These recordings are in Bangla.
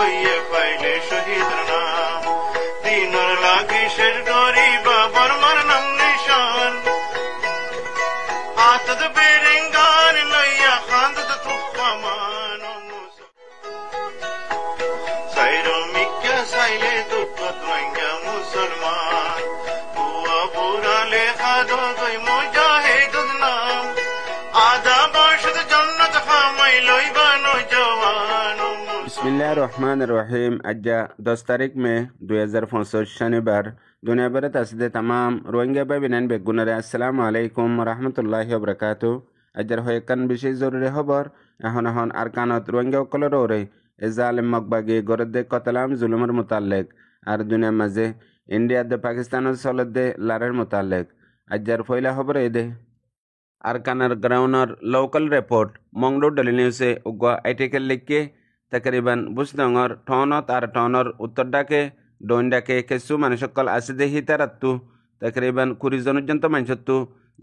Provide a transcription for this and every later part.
লইয়ে পাইলে শহীদের নাম দিনর লাগি শেষ গরি বাবার মার নাম নিশান আতদ বেরেঙ্গান লইয়া খান্দত তুফামান সাইরো মিক্কা সাইলে দুঃখত রঙ্গা মুসলমান বুয়া বুড়ালে খাদো গই মুজাহিদুদ নাম আদা বর্ষদ জন্নত খামাই লইবা নৌজওয়ান বিসমিল্লাহির রহমানির রহিম। আজ্জা 10 তারিখ মে 2065 শনিবার দুনিয়া ভরত আসিদে তামাম রোহিঙ্গা ভাই বিনান বেগুনারে আসসালামু আলাইকুম রহমতুল্লাহি ওয়া বারাকাতুহু। আজ্জার হয়ে কান বিশেষ জরুরি খবর এখন আরকানত রোহিঙ্গা সকলের ওরে এ জালেম মকবাগি গরদে কতলাম জুলুমের মুতাল্লিক আর দুনিয়ার মাঝে ইন্ডিয়া দে পাকিস্তানের সলদে লারের মুতাল্লিক আজ্জার ফয়লা খবর এদে আরকানের গ্রাউন্ডর লোকাল রিপোর্ট মংডু ডেলি নিউজে উগা আর্টিকেল লিখকে তকরিবান বুসদঙ্গর টনত আর টনর উত্তর ডাকে ডোন ডাকে কেসু মানুষকল আসিদে হিতারাত্তু তকরিবান 20 জন পর্যন্ত মানুষত্তু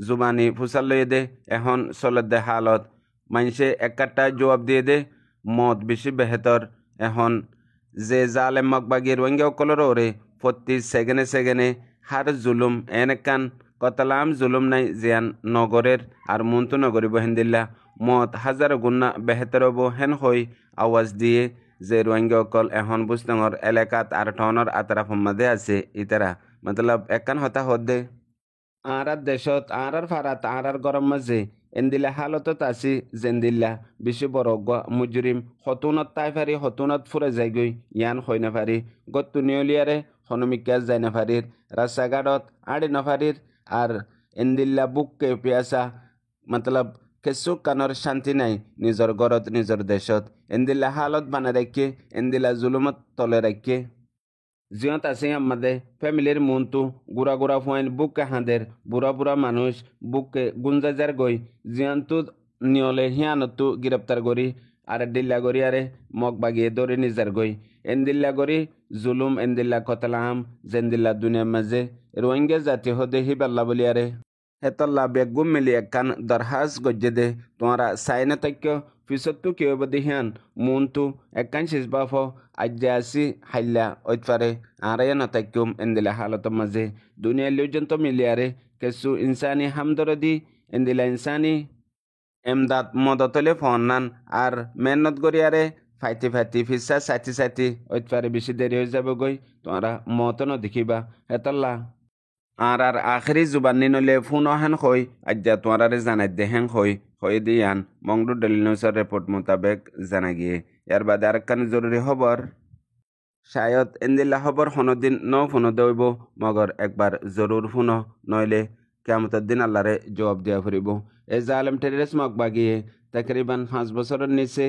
জুবানি ফুসাল লইয়ে দে এখন চলতে হালত মানুষে একটা জবাব দিয়ে দে মত বেশি বেহতর এখন যে জালেম মকবাগি রোহিঙ্গা সকলের ওরে প্রতি সেকেন্ডে হার জুলুম এনেকান কতলাম জুলুম নাই জিয়ান নগরের আর মন্তু নগরী বহেন্দিল্লা মত হাজার গুণা বেহতর হব হেন হই আওয়াজ দিয়ে যে রোহিঙ্গা সকল এখন বুসদঙ্গর এলাকাত আর টনর আতরাফ মাঝে আছে ইতারা মতলব একান হতা হদে আর দেশত আর ফারাত আর গরম মাঝে এন্দিলা হালতত আছি জেন্দিল্লা বেশি বড় মুজরিম হতুনত তাই ফারি হতুনত ফুরে যাই গই ইয়ান হই না ফারি গত্তু নিয়লিয়ারে হনুমিকা যাই না ফারির রাস্তাঘাটত আড়ি না ফারির আর এন্দিল্লা বুককে পিয়াসা মতলব কেসু কানর শান্তি নাই নিজর গরত নিজর দেশত এন্দিল্লা হালত বানা রাখে এন্দিল্লা জুলুমত তলে রাখে জিয়ত আছে আমাদের ফ্যামিলির মনতু গুড়া গুড়া ফুয়াইন বুককে হাঁদের বুড়া বুড়া মানুষ বুককে গুঞ্জাজার গই জিয়ান্তু নিয়লে হিয়ানতু গ্রেপ্তার করি আর ডিল্লা গড়ি আরে মগ বাগিয়ে দৌড়ে নিজার গই এন্দিল্লা গড়ি জুলুম এন্দিল্লা কতলাম জেন্দিল্লা দুনিয়ার মাঝে রোহিঙ্গা জাতি হদে হিবাল্লা বলি আরে হেতল্লা বেগুম মিলি একখান দরহাজ গজ্জে দে তোমরা সাইনে তাক্য পিছতু কেউ বদিহান মনতু একখান শেষবাফ আজ্জে আসি হাইল্লা ওইতফারে আরাইয়া নতাক্যম এন্দিলা হালত মাঝে দুনিয়া লিউজন্ত মিলিয়ারে কেসু ইনসানি হামদরদি এন্দিলা ইনসানি এমদাদ মদতলে ফন্নান আর মেহনত গড়িয়ারে ফাইতি ফাইতি ফিসা সাথী ওইতফারে বেশি দেরি হয়ে যাবে গই তোমরা মত নদেখিবা হেতল্লা আর আখরি জুবানি নলে ফোন হেন হই আজ্জা তোমারে জানাই দে হেন হই দিয়ান মংডু ডেলি নিউজের রিপোর্ট মোতাবেক জানা গিয়ে ইয়ার বাদে আরেকখান জরুরি খবর শায়দ এন্দিল্লা খবর হনদিন ফোন দইব মগর একবার জরুর ফোন নইলে কেয়ামতের দিন আল্লাহরে জবাব দিয়া ফুরিব এই জালেম টেরিস মকবাগিয়ে তকরিবান 5 বছরের নিচে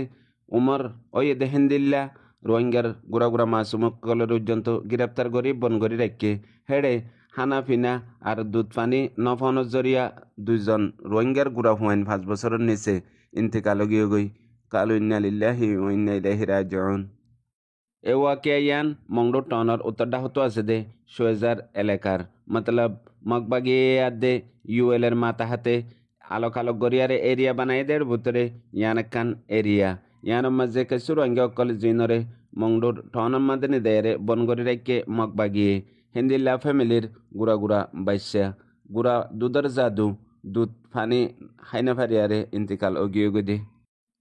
উমর ওই দেহেন্দিল্লা রোহিঙ্গার গুড়া গুড়া মাসুমকলের পর্যন্ত গ্রেপ্তার করি বন করি রাখে হেড়ে হানা ফিনা আর দুধ পানি নফানোর জরিয়া 2 জন রোহিঙ্গার গুড়া হুয়াইন 5 বছরের নিচে ইন্তেকাল গিয়ে গই কালু ইন্না লিল্লাহি ওয়া ইন্না ইলাইহি রাজিউন এ ওয়াকিয়া ইয়ান মংডু টনর উত্তরটা হতো আছে দে সোয়েজার এলাকার মতলব মগবাগি আদে ইউএল এর মাথা হাতে আলোক আলোক গরিয়ারে এরিয়া বানাই দের ভিতরে ইয়ান একখান এরিয়া ইয়ানোর মাঝে কিছু রোহিঙ্গা সকল জিনরে মংডুর টনের মাঝে নিদেরে বনগরি রাখে মগবাগিয়ে হিন্দিল্লা ফ্যামিলির গুড়া গুড়া বাইসা গুড়া দুধের জাদু দুধ ফানি হাইনা ফারিয়ারে ইন্তিকাল ওগিয়ে গদি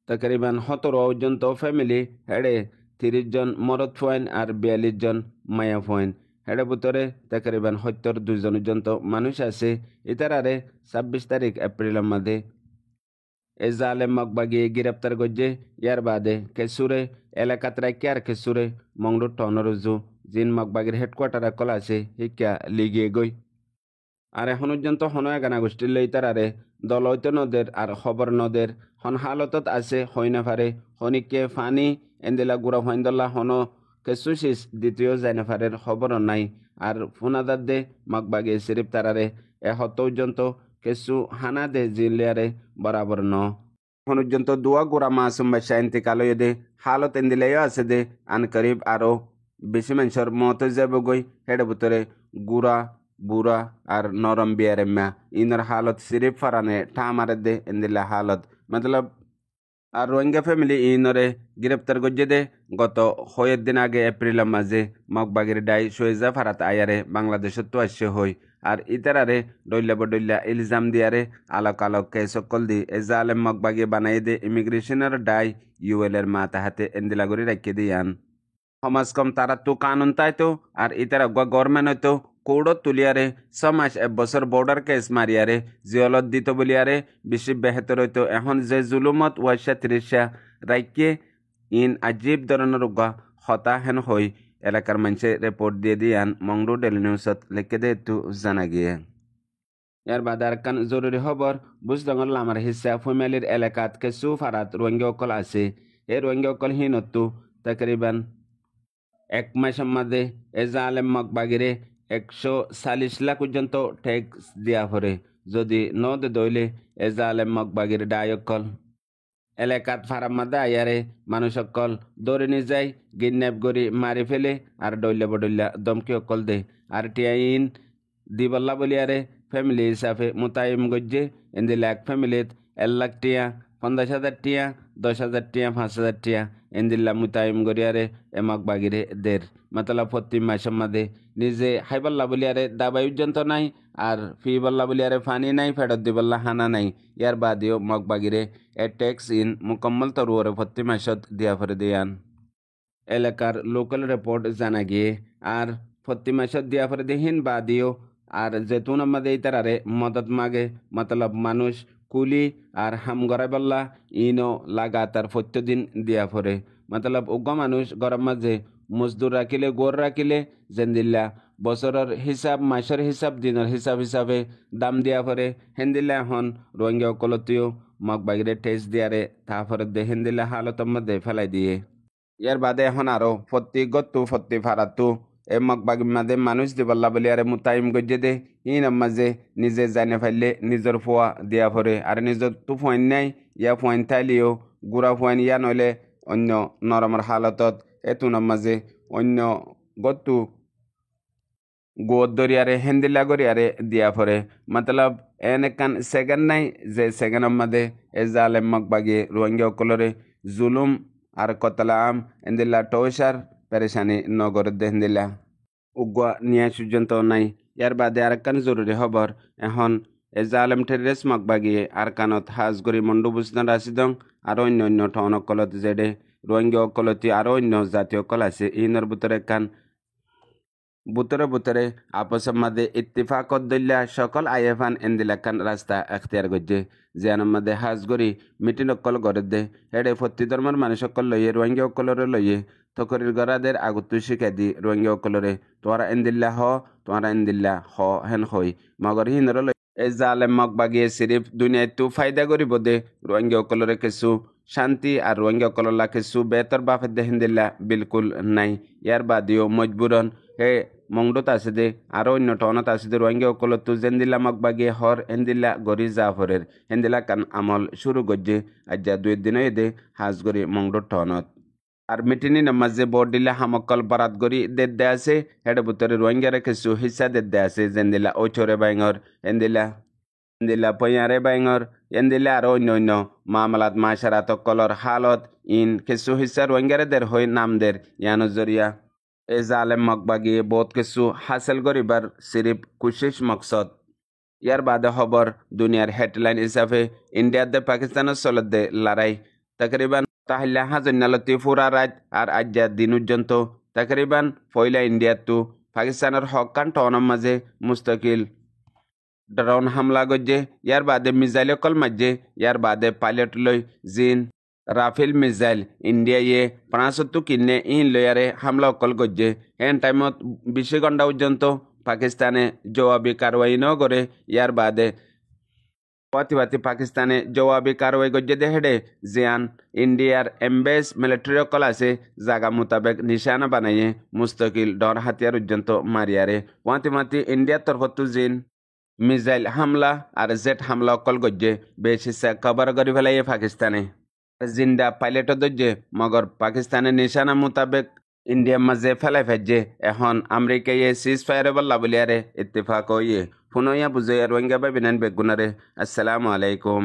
তকরিবান 17 পর্যন্ত ফ্যামিলি হেড়ে 30 জন মরদ ফয়েন আর 42 জন মায়া ফয়েন হেড়ে ভিতরে তকরিবান 72 জন পর্যন্ত মানুষ আছে ইতারারে 26 তারিখ এপ্রিলের মধ্যে এই জালেম মকবাগি গ্রেপ্তার গজ্জে ইয়ার বাদে কেসুরে এলাকাত রাখি আর কেসুরে মংডু টনরজু জিন মকবাগির হেডকোয়ার্টার কল আছে শিক্ষা লিগিয়ে গই আর এখন পর্যন্ত হন এগানা গোষ্ঠীর লই তারারে দলৈত নদের আর খবর নদের হন হালতত আছে হই না পারে হনিকে ফানি এন্দিলা গুড়া হইন্দল্লা হন কেসু শেষ দ্বিতীয় জাইনাফারের খবর নাই আর ফুনাদার দে মকবাগি সিরিপ তারারে হত পর্যন্ত কেসু হানা দে জিলিয়ারে বরাবর ন এখন পর্যন্ত দুয়া গুড়া মাসুম বাসা ইন্তিকাল দে হালত এন্দিলাইও আছে দে আন করিব আরো বেশি মানুষের মত যাব গই হেডে ভিতরে গুড়া বুড়া আর নরম বিয়ারে মা ইনর হালত সিরিপ ফারানে ঠা মারে দে এন্দিলা হালত মতলব আর রোহিঙ্গা ফ্যামিলি ইনরে গ্রেপ্তার করছে দে গত হয়ের দিন আগে এপ্রিলের মাঝে মগবাগির ডাই সয়েজা ফারাত আয়ারে বাংলাদেশত তো আসছে হই আর ইতারারে ডইলা বডইলা ইলজাম দিয়ারে আলোক আলোক কেসকল দি এজা আলেম মগবাগি বানাই দে ইমিগ্রেশনের ডাই ইউএল এর মা তাহাতে এন্দিলাগরি রাখিয়ে দিয়ান সমাজ কম তারা তো কানুন তাই তো আর ইতারা গভর্নমেন্ট হয়তো কৌড়ত তুলিয়ারে ছমাস এক বছর বর্ডার কেস মারিয়ারে জিয়লত দিত বলিয়ারে বেশি বেহেতর হইতো এখন যে জুলুমত ওয়াইসা তিরিশা রাইকে ইন আজীব ধরনের হতা হেন হই এলাকার মানুষে রিপোর্ট দিয়ে দিয়ান মংডু ডেলি নিউজত লিখে দে একটু জানা গিয়ে ইয়ার বাদে আর কান জরুরি খবর বুঝদঙ্গল আমার হিসা ফ্যামিলির এলাকাত কিছু ফারাত রোহিঙ্গা অকল আছে এই রোহিঙ্গা অকল হিনতো তাকরিবান এক মাসের মধ্যে এজা আলেম মগবাগিরে 140 লাখ পর্যন্ত ট্যাক্স দিয়া পড়ে যদি নদ দইলে এজা আলেম মগবাগির ডায়কল এলাকাত ফারাম মাদা আয়ারে মানুষ অকল দৌড়ে নিয়ে যায় কিডন্যাপ করি মারি ফেলে আর ডইলা বডইলা দমকি অকল দে আর টিয়াইন দিবল্লা বলিয়ারে ফ্যামিলি হিসাবে মোতায়েম গজ্জে এন্দিলে এক ফ্যামিলিত 1 লাখ টিয়া 50,000 টিয়া 10,000 টিয়া 5,000 টিয়া এন্দিল্লা মুতায়েম গরিয়ারে এমক বাগিরে দের মতলব প্রতি মাসের মাঝে নিজে হাইবল্লা বলিয়ারে দাবাই পর্যন্ত নাই আর ফি বল্লা বলিয়ারে ফানি নাই ফেরত দিবল্লা হানা নাই ইয়ার বাদেও মগ বাগিরে এ ট্যাক্স ইন মুকম্মল তরুয়ারে প্রতি মাসত দিয়া ফরে দিয়ান এলাকার লোকাল রিপোর্ট জানা গিয়ে আর প্রতি মাসত দিয়া ফরে দিহিন বাদিও আর যেতুন আমাদের ইতারারে মদত মাগে মতলব মানুষ কুলি আর হামগড়াই বল্লা ইনো লাগাতার প্রত্যেকদিন দিয়া ফরে মতলব উগ্র মানুষ গরম মাঝে মজদুর রাখিলে গোর রাখিলে জেন্দিল্লা বছরের হিসাব মাসের হিসাব দিনের হিসাব হিসাবে দাম দিয়া ফরে হেন্দিল্লা এখন রোহিঙ্গা কলতিও মগ বাগিরে টেস্ট দিয়ারে তারপরে দে হেন্দিল্লা হালতের মধ্যে ফেলাই দিয়ে ইয়ার বাদে এখন আরো ফত্তি গত্তু ফত্তি ফারাতু এ মগবাগির মাঝে মানুষ দিবল্লা বলি আরে মুতাইম গজ্জে দে ইন মাঝে নিজে জানে ফেললে নিজের ফোয়া দিয়া ফরে আর নিজের তো ফোয়াইন নাই ইয়া ফোয়াইন থাইলিও গুড়া ফোয়াইন ইয়া নইলে অন্য নরমের হালতত এতুনের মাঝে অন্য গত্তু গোদ দরিয়ারে হেন্দিল্লা গরিয়ারে দিয়া ফরে মতলব এন কান সেকেন্ড নাই যে সেকেন্ডের মাঝে এ জালেম মগবাগি রোহিঙ্গা অকলরে জুলুম আর কতলাম এন্দিল্লা টৌসার পেরেশানি নগর দেহদিল্লা উগুয়া নিয়ে পর্যন্ত নাই ইয়ার বাদে আর কান জরুরি খবর এখন এ জালেম টেরিস মগবাগিয়ে আর কানত হাজগরি মন্ডু বুসনা রাশিদং আর অন্য অন্য ঠন অকলত জেডে রোহিঙ্গা অকলতি আর অন্য জাতীয় অকল আছে ইনর ভিতরে কান বুতরে বুতরে আপসের মাঝে ইত্তিফাক দিল্লা সকল আইএফান এন্দিলাকান রাস্তা এখতিয়ার গজ্জে জিয়ানোর মাঝে হাজগরি মিটিং অকল গড়ে দে হেডে ফত্তি ধর্মের মানুষ অকল লইয়ে রোহিঙ্গা অকলরে লইয়ে তকরির গড়াদের আগুত্তু শিখাই দি রোহিঙ্গা অকলরে তোরা এন্দিল্লা হ তোরা এন্দিল্লা হ হেন হই মগর হিনর লই এই জালেম মগবাগিয়ে সিরিফ দুনিয়ায় তু ফায়দা করিব দে রোহিঙ্গা অকলরে কিছু শান্তি আর রোহিঙ্গা অকললা কিছু বেতর বাফে দে হিন্দিল্লা বিলকুল নাই ইয়ার বাদিও মজবুরন হে মংডত আছে দে আরো অন্য টনত আছে দে রোহিঙ্গা অকল তু জেন্দিল্লা মগবাগিয়ে হর হেন্দিল্লা গরি জাফরের হেন্দিল্লা কান আমল শুরু গজ্জে আজ্জা 2 দিন দে হাজ গরি মংডত টনত আর মিটিনি নামাজে বোর্ড দিলে হামকল বারাত গরি দে আছে হেডে বুতরে রোহিঙ্গারে কিছু হিসা দে আছে জেন্দিল্লা ও চোরে বাইঙর হেন্দিল্লা পয়ারে বাইঙর এন্দিল্লা আর অন্য অন্য মামলাত মাসারাত কলর হালত ইন কিছু হিসা রোহিঙ্গারে দের হই নামদের ইয়ানো জরিয়া এ জালেম মগবাগি বহুত কিছু হাসিল করিবার সিরিফ কুশিস মকসদ ইয়ার বাদে খবর দুনিয়ার হেডলাইন হিসাবে ইন্ডিয়াতে পাকিস্তানের চলত দে লড়াই তকরিবান তাহলে হাজন্যালতি ফুরা রাত আর আজ্জা দিন পর্যন্ত তকরিবান পয়লা ইন্ডিয়াতো পাকিস্তানের হকান টনের মাঝে মুস্তাকিল ড্রোন হামলা গজ্জে ইয়ার বাদে মিসাইল অকল মাঝে ইয়ার বাদে পাইলট লই জিন রাফেল মিসাইল ইন্ডিয়া ইয়ে 75 কিনে ইন লয়ারে হামলা অকল গজ্জে হেন টাইমত 20 ঘন্টা পর্যন্ত পাকিস্তানে জবাবি কারওয়াই ন করে ইয়ার বাদে পাতি পাকিস্তানে জবাবি কারওয়াই গজ্জে দে হেডে জিয়ান ইন্ডিয়ার এমবেস মিলিটারি অকল আছে জাগা মোতাবেক নিশানা বানাইয়ে মুস্তাকিল ডর হাতিয়ার পর্যন্ত মারিয়ারে পাতি ইন্ডিয়ার তরফতো জিন মিসাইল হামলা আর জেট হামলা অকল গজ্জে বেশ হিসা কভার করি ফেলাইয়ে পাকিস্তানে জিন্দা পাইলট দজ্জে মগর পাকিস্তানের নিশানা মোতাবেক ইন্ডিয়ার মাঝে ফেলাই ফেজে এখন আমেরিকায় সিজ ফায়ারে বল্লা বলিয়ারে ইত্তেফাক হইয়ে ফুনইয়া বুঝে রোহিঙ্গা বিনান বেগুনারে আসসালামু আলাইকুম।